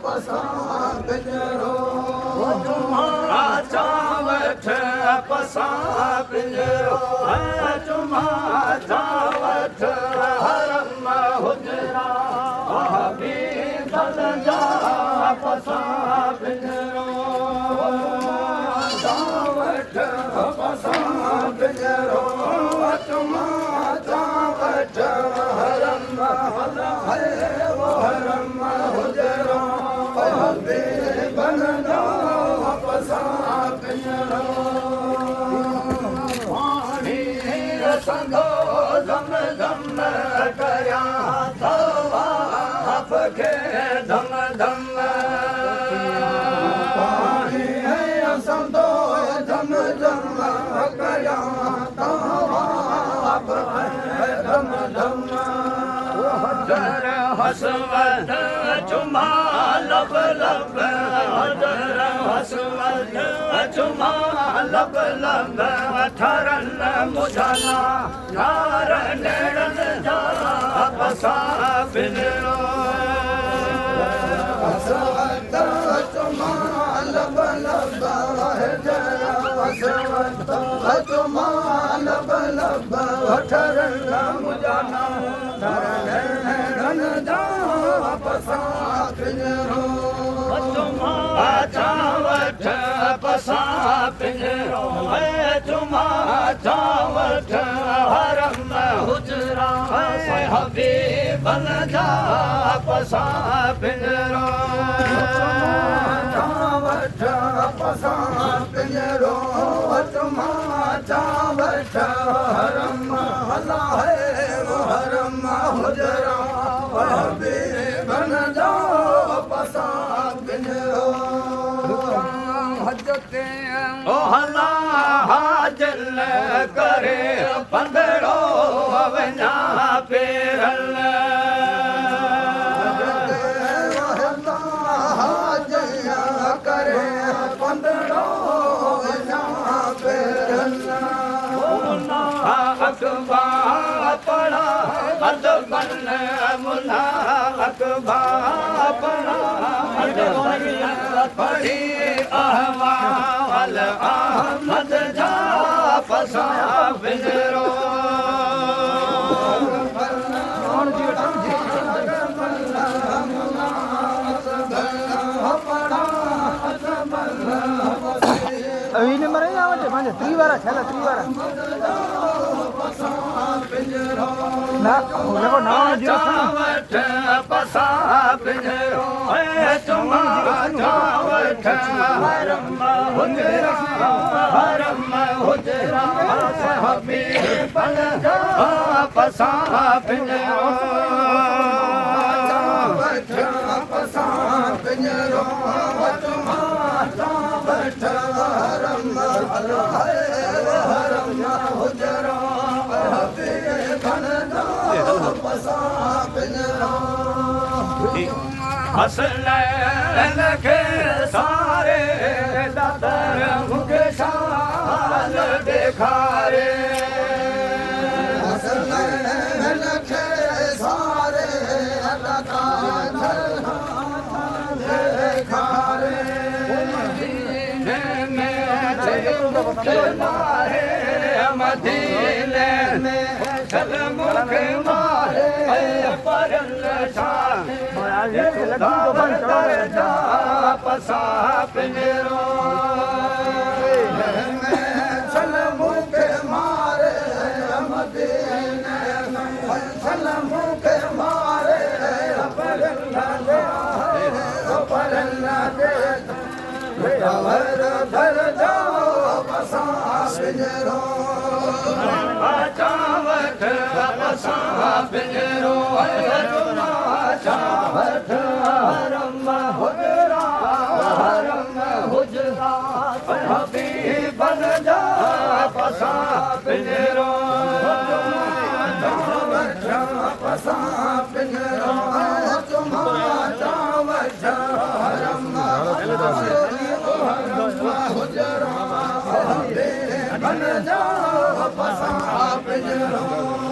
पसा पिंजरो चावठ पसा पिंजरो चावठ हरम हुजरा जा पसा पिंजरो चावठ पसा पिंजरो चावठ हरम हरम हुजरा पसा पिंजरो पाणी संगो धम धम कया तवाफ के धम धम पाणी संगो धम धम कया तवाफ धम धम हजर हसवत चुमा लब लब हजर हसवत चुमा लब लब थरन मुझना नार नेड़न जा पसा पिंजरो हसवत चुमा लब लब हजर हसवत चुमा लब लब थरन मुझना पसा पिंजरो चावठ पसा पिंजरो चावठ हरम हुजरा हबीबन जा पसा पिंजरो चावठ पसा पिंजरो चावठ हरम हला है हरम हुजरा हबीबन जा पसा पिंजरो हजते ओ हला हाजल करे पंदड़ो वञा पेरल करे पंदड़ो वञा पेरल अकबा पड़ा अदबन मुना अकबा पड़ा पढ़ी अहवाल अहमद जा पसा पिंजरो अभी नंबर है यहाँ पे पांच त्रिवारा खेला त्रिवारा ना देखो नाम जो चावठ पसा पिंजरो चावठ हरम हुजरा हबीबन जा पसा पिंजरो चावठ पसा पिंजरो चावठ हरम हरम हुजरा पसा पिंजरो हसन के सारे दादर मुख शाल दिखारे हसन के सारे दादर दिखारे मारे मदीने में चल मुख मारे परल जा पसा पिंजरो चल मुख मारे मदीने चल मुख मारे परल धर जा पसा पिंजरो चावठ पसा पिंजरो चावठ हरम हुजरा हबीबन जा पसा पिंजरो चावठ पसा पिंजरो बन जा पसां पिंजरो